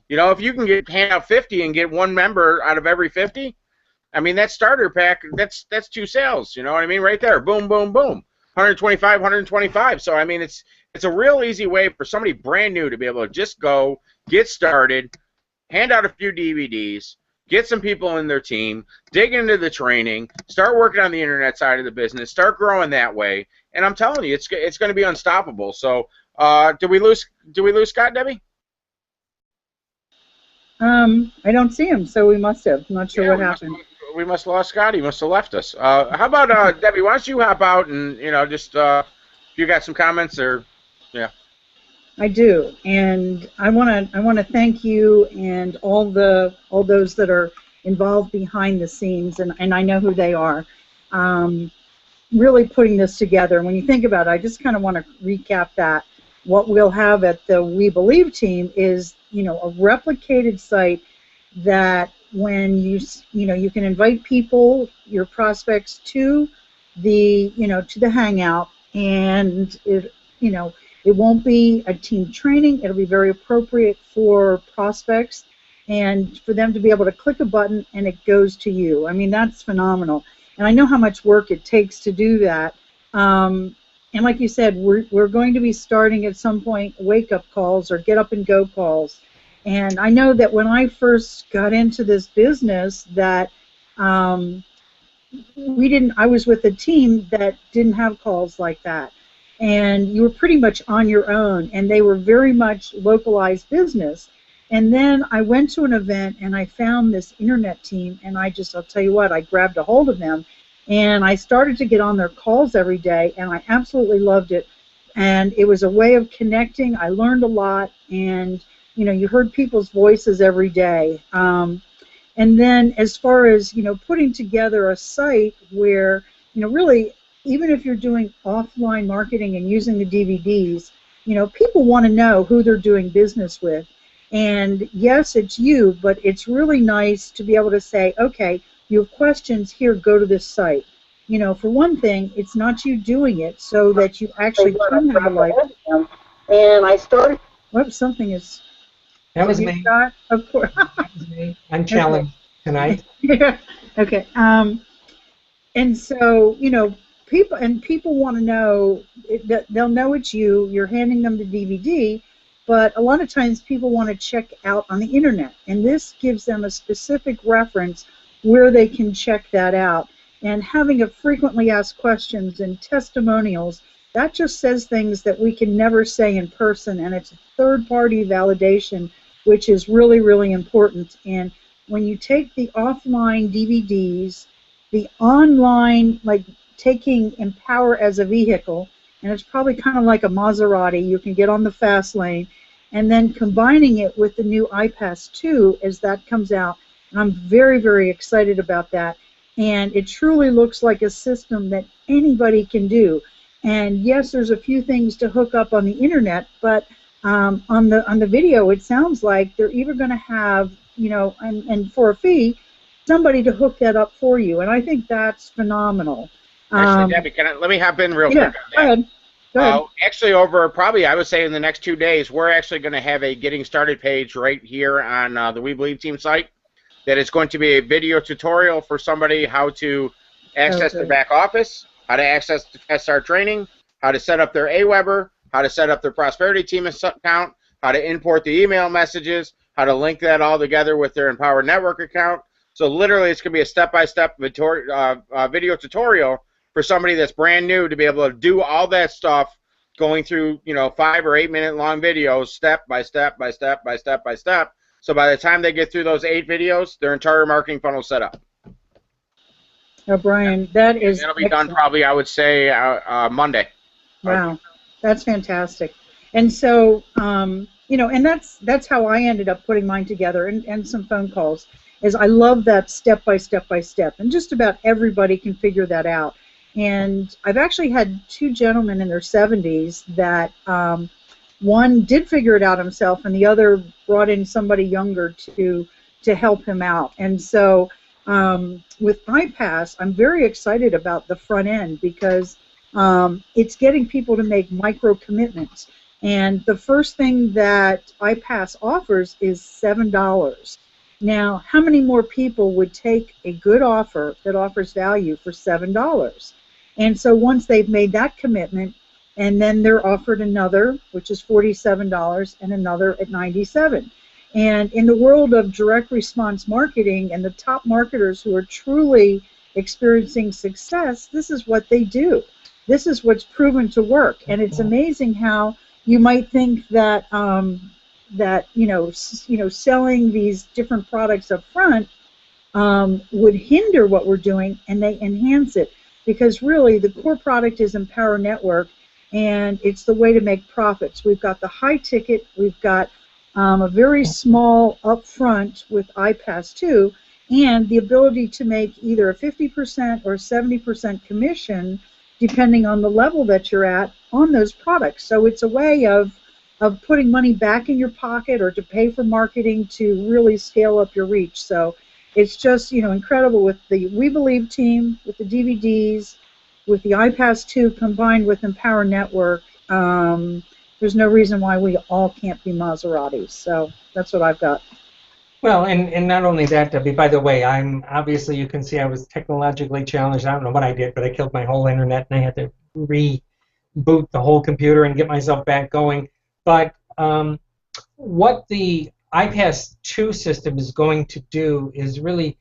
If you can hand out 50 and get one member out of every 50, I mean that starter pack, that's 2 sales. You know what I mean? Right there, boom, boom, boom, 125, 125. So I mean, it's a real easy way for somebody brand new to be able to just go get started, hand out a few DVDs. Get some people in their team, dig into the training, start working on the internet side of the business, start growing that way, and I'm telling you, it's going to be unstoppable. So, did we lose Scott, Debbie?
I don't see him, so we must have. I'm not sure what happened.
We must have lost Scott. He must have left us. How about Debbie? Why don't you hop out and just if you got some comments or yeah.
I do, and I want to thank you and all those that are involved behind the scenes, and I know who they are. Really putting this together. And when you think about it, I just kind of want to recap that. What we'll have at the We Believe team is a replicated site that when you can invite people, your prospects to the to the hangout, and it won't be a team training. It'll be very appropriate for prospects and for them to be able to click a button and it goes to you. I mean, that's phenomenal. And I know how much work it takes to do that. And and like you said, we're going to be starting at some point wake-up calls or get-up-and-go calls. And I know that when I first got into this business that I was with a team that didn't have calls like that. And you were pretty much on your own, and they were very much localized business. And then I went to an event, and I found this internet team, and I'll tell you what, I grabbed a hold of them, and I started to get on their calls every day, and I absolutely loved it. And it was a way of connecting. I learned a lot, and you heard people's voices every day. And then as far as, putting together a site where, really, even if you're doing offline marketing and using the DVDs, people want to know who they're doing business with. And yes, it's you, but it's really nice to be able to say, okay, you have questions here, go to this site. For one thing, it's not you doing it, so that you actually can have a life. And I started. Whoops, something is.
That was me.
Scott? Of course.
That was me. I'm challenged tonight.
Yeah. Okay. And so, people want to know that they'll know it's you. You're handing them the DVD, but a lot of times people want to check out on the internet, and this gives them a specific reference where they can check that out. And having a frequently asked questions and testimonials, that just says things that we can never say in person, and it's a third-party validation, which is really, really important. And when you take the offline DVDs, the online, like taking Empower as a vehicle, and it's probably kind of like a Maserati, you can get on the fast lane, and then combining it with the new iPass 2 as that comes out, and I'm very, very excited about that. And it truly looks like a system that anybody can do. And yes, there's a few things to hook up on the internet, but on the video, it sounds like they're either going to have, and for a fee, somebody to hook that up for you. And I think that's phenomenal.
Actually, Debbie, let me hop in real quick on that.
Go ahead. Go ahead.
Actually, over probably, I would say in the next 2 days, we're actually going to have a Getting Started page right here on the We Believe Team site. That is going to be a video tutorial for somebody how to access their back office, how to access the SR training, how to set up their AWeber, how to set up their Prosperity Team account, how to import the email messages, how to link that all together with their Empower Network account. So literally it's going to be a step-by-step video tutorial for somebody that's brand new to be able to do all that stuff, going through 5 or 8 minute long videos, step by step by step by step by step. So by the time they get through those 8 videos, their entire marketing funnel is set up.
Oh, Brian, that is.
That'll be done probably, I would say, Monday.
Wow, that's fantastic. And so, and that's how I ended up putting mine together, and some phone calls. Is I love that step by step by step, and just about everybody can figure that out. And I've actually had 2 gentlemen in their 70s that. One did figure it out himself, and the other brought in somebody younger to help him out. And so with iPass, I'm very excited about the front end because it's getting people to make micro commitments. And the first thing that iPass offers is $7. Now, how many more people would take a good offer that offers value for $7? And so once they've made that commitment, and then they're offered another, which is $47, and another at $97. And in the world of direct response marketing and the top marketers who are truly experiencing success, this is what they do. This is what's proven to work. And it's amazing how you might think that selling these different products up front would hinder what we're doing, and they enhance it. Because really, the core product is Empower Network, and it's the way to make profits. We've got the high ticket, we've got a very small upfront with iPass 2, and the ability to make either a 50% or 70% commission, depending on the level that you're at, on those products. So it's a way of putting money back in your pocket or to pay for marketing to really scale up your reach. So it's just incredible with the We Believe team, with the DVDs, with the iPass 2 combined with Empower Network. There's no reason why we all can't be Maseratis. So that's what I've got.
Well, and not only that, Debbie, by the way, obviously you can see I was technologically challenged. I don't know what I did, but I killed my whole internet and I had to boot the whole computer and get myself back going. But what the iPass 2 system is going to do is really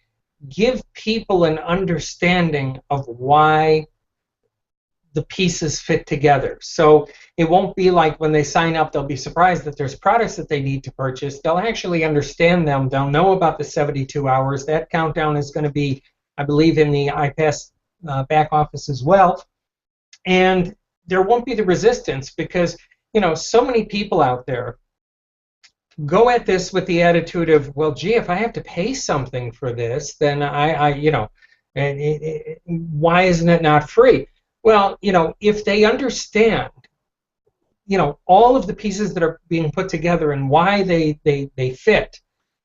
give people an understanding of why the pieces fit together. So it won't be like when they sign up, they'll be surprised that there's products that they need to purchase. They'll actually understand them. They'll know about the 72 hours. That countdown is going to be, I believe, in the iPass back office as well. And there won't be the resistance because, you know, so many people out there go at this with the attitude of, well, gee, if I have to pay something for this, then why isn't it not free? Well, you know, if they understand, you know, all of the pieces that are being put together and why they fit,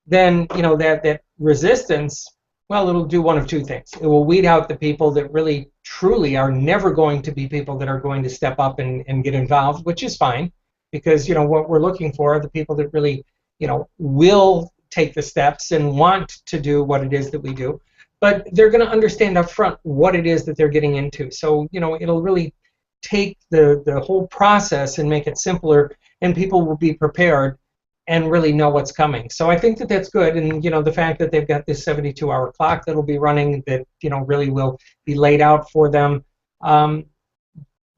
then, you know, that resistance, well, it'll do one of two things. It will weed out the people that really, truly are never going to be people that are going to step up and get involved, which is fine, because, you know, what we're looking for are the people that really, you know, will take the steps and want to do what it is that we do. But they're going to understand up front what it is that they're getting into. So, you know, it'll really take the whole process and make it simpler, and people will be prepared and really know what's coming. So I think that that's good. And, you know, the fact that they've got this 72-hour clock that'll be running that, you know, really will be laid out for them.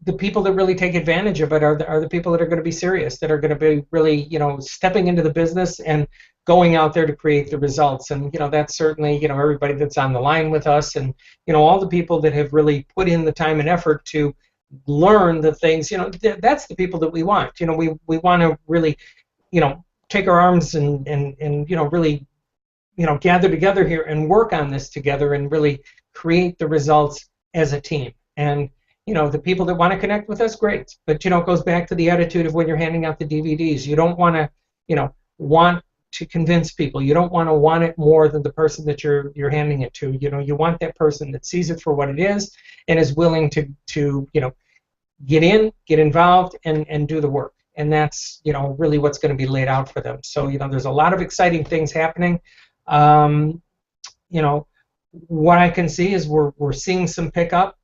The people that really take advantage of it are the people that are going to be serious, that are going to be really, you know, stepping into the business and going out there to create the results. And, you know, that's certainly, you know, everybody that's on the line with us and, you know, all the people that have really put in the time and effort to learn the things, you know, that's the people that we want. You know, we want to really, you know, take our arms and you know, really, you know, gather together here and work on this together and really create the results as a team. And, you know, the people that want to connect with us, great. But, you know, it goes back to the attitude of when you're handing out the DVDs. You don't want to, you know, want to convince people. You don't want it more than the person that you're handing it to. You know, you want that person that sees it for what it is and is willing to you know, get involved, and do the work. And that's, you know, really what's going to be laid out for them. So, you know, there's a lot of exciting things happening. You know, what I can see is we're seeing some pickup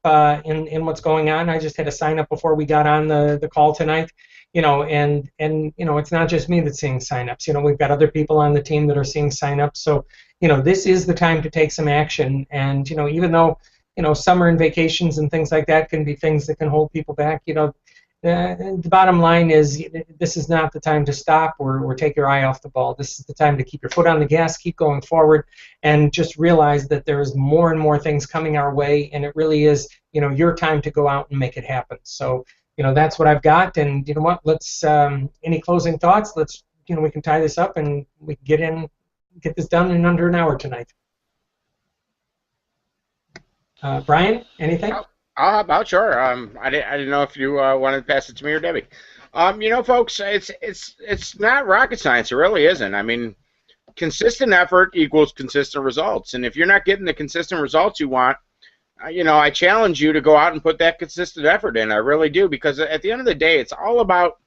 in what's going on. I just had a sign up before we got on the call tonight, you know, and you know, it's not just me that's seeing signups. You know, we've got other people on the team that are seeing signups. So, you know, this is the time to take some action. And, you know, even though, you know, summer and vacations and things like that can be things that can hold people back, you know, the bottom line is this is not the time to stop or take your eye off the ball. This is the time to keep your foot on the gas, keep going forward, and just realize that there's more and more things coming our way, and it really is, you know, your time to go out and make it happen. So, you know, that's what I've got, and you know what, let's, any closing thoughts? Let's, you know, we can tie this up and we can get this done in under an hour tonight. Brian, anything?
I'll help out, sure. I didn't know if you wanted to pass it to me or Debbie. You know, folks, it's not rocket science. It really isn't. I mean, consistent effort equals consistent results. And if you're not getting the consistent results you want, you know, I challenge you to go out and put that consistent effort in. I really do, because at the end of the day, it's all about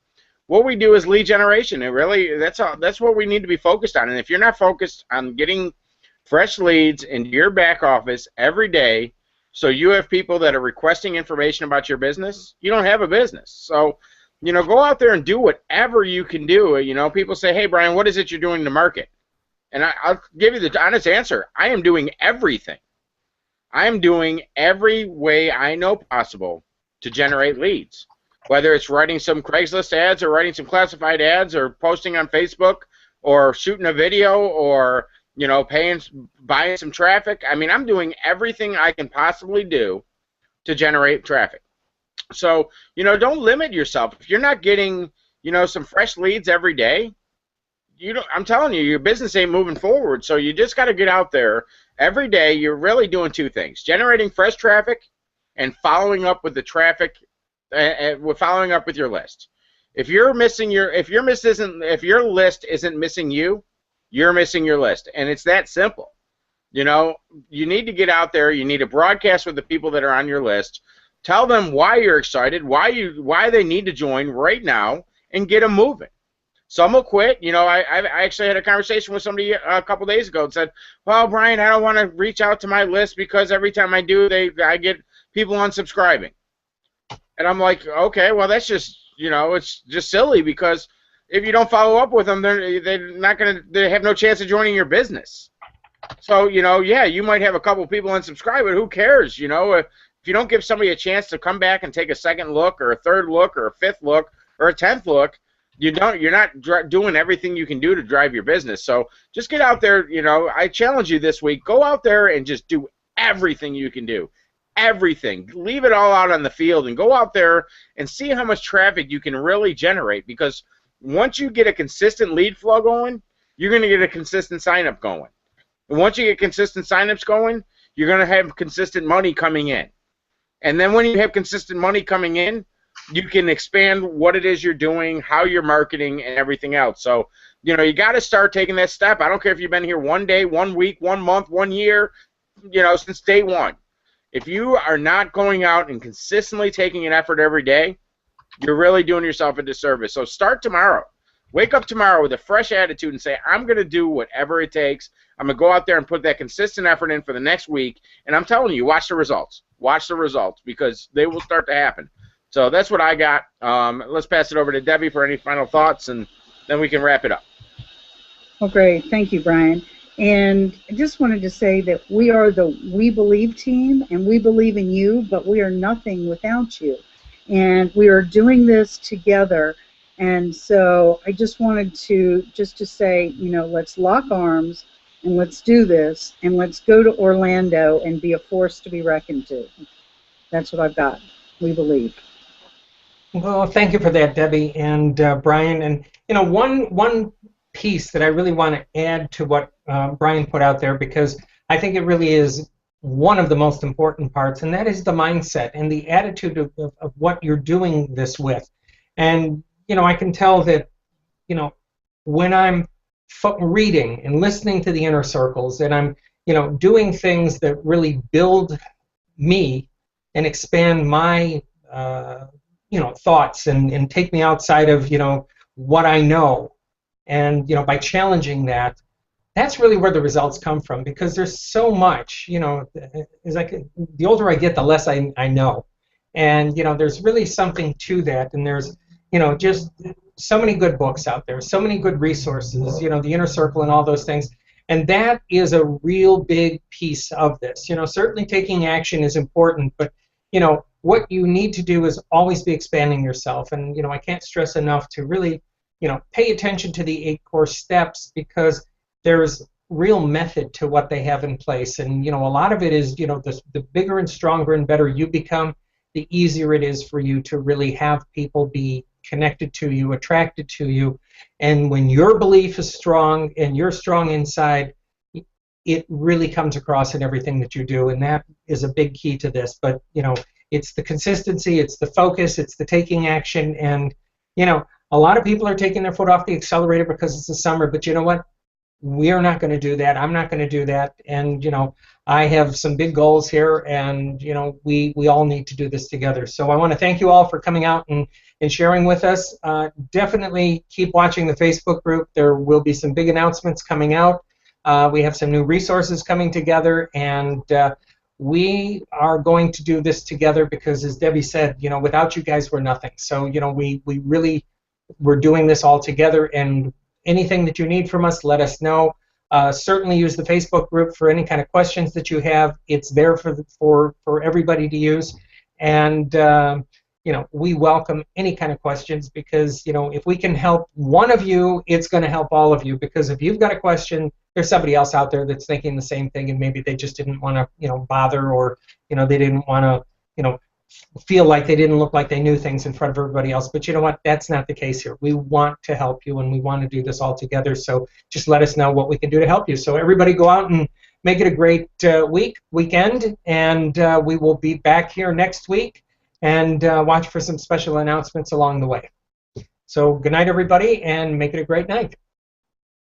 what we do is lead generation. It really, that's what we need to be focused on. And if you're not focused on getting fresh leads into your back office every day, so you have people that are requesting information about your business, you don't have a business. So, you know, go out there and do whatever you can do. You know, people say, hey, Brian, what is it you're doing to market? And I'll give you the honest answer. I am doing everything. I am doing every way I know possible to generate leads, whether it's writing some Craigslist ads or writing some classified ads or posting on Facebook or shooting a video or, you know, buying some traffic. I mean, I'm doing everything I can possibly do to generate traffic. So, you know, don't limit yourself. If you're not getting, you know, some fresh leads every day, I'm telling you, your business ain't moving forward. So you just got to get out there every day. You're really doing two things: generating fresh traffic and following up with the traffic, following up with your list. If your list isn't missing you, you're missing your list, and it's that simple. You know, you need to get out there. You need to broadcast with the people that are on your list. Tell them why you're excited, why they need to join right now, and get them moving. Some will quit. You know, I actually had a conversation with somebody a couple days ago and said, well, Brian, I don't want to reach out to my list because every time I do, I get people unsubscribing. And I'm like, okay, well, that's just, it's just silly because if you don't follow up with them, they're not going to, they have no chance of joining your business. So, yeah, you might have a couple people unsubscribe, but who cares, if you don't give somebody a chance to come back and take a second look or a third look or a fifth look or a 10th look, you're not doing everything you can do to drive your business. So just get out there, I challenge you this week, go out there and just do everything you can do. Everything. Leave it all out on the field and go out there and see how much traffic you can really generate, because once you get a consistent lead flow going, you're going to get a consistent sign-up going. And once you get consistent sign-ups going, you're going to have consistent money coming in. And then when you have consistent money coming in, you can expand what it is you're doing, how you're marketing, and everything else. So, you got to start taking that step. I don't care if you've been here 1 day, 1 week, 1 month, 1 year, since day one. If you are not going out and consistently taking an effort every day, you're really doing yourself a disservice. So start tomorrow. Wake up tomorrow with a fresh attitude and say, I'm going to do whatever it takes. I'm going to go out there and put that consistent effort in for the next week. And I'm telling you, watch the results. Watch the results, because they will start to happen. So that's what I got. Let's pass it over to Debbie for any final thoughts, and then we can wrap it up.
Well, great. Thank you, Brian. And I just wanted to say that we are the We Believe team, and we believe in you, but we are nothing without you. And we are doing this together. And so I just wanted to say, let's lock arms and let's do this, and let's go to Orlando and be a force to be reckoned to. That's what I've got. We believe.
Well, thank you for that, Debbie and Brian. And one piece that I really want to add to what Brian put out there, because I think it really is one of the most important parts, and that is the mindset and the attitude of what you're doing this with. And I can tell that when I'm reading and listening to the inner circles, and I'm doing things that really build me and expand my thoughts and take me outside of what I know. And by challenging that, that's really where the results come from, because there's so much, is like the older I get, the less I know. And there's really something to that, and there's just so many good books out there, so many good resources, the inner circle and all those things. And that is a real big piece of this. Certainly taking action is important, but what you need to do is always be expanding yourself. And I can't stress enough to really pay attention to the 8 core steps, because there's real method to what they have in place. And a lot of it is the bigger and stronger and better you become, the easier it is for you to really have people be connected to you, attracted to you. And when your belief is strong and you're strong inside, it really comes across in everything that you do. And that is a big key to this. But it's the consistency, it's the focus, it's the taking action. And a lot of people are taking their foot off the accelerator because it's the summer, but you know what? We're not going to do that. I'm not going to do that. And I have some big goals here, and we all need to do this together. So I want to thank you all for coming out and sharing with us. Definitely keep watching the Facebook group. There will be some big announcements coming out. We have some new resources coming together, and we are going to do this together, because, as Debbie said, without you guys, we're nothing. So we're doing this all together, and anything that you need from us, let us know. Certainly use the Facebook group for any kind of questions that you have. It's there for everybody to use, and we welcome any kind of questions, because if we can help one of you, it's going to help all of you. Because if you've got a question, there's somebody else out there that's thinking the same thing, and maybe they just didn't want to bother, or they didn't want to feel like they didn't look like they knew things in front of everybody else. But you know what? That's not the case here. We want to help you, and we want to do this all together. So just let us know what we can do to help you. So everybody go out and make it a great weekend, and we will be back here next week, and watch for some special announcements along the way. So good night, everybody, and make it a great night.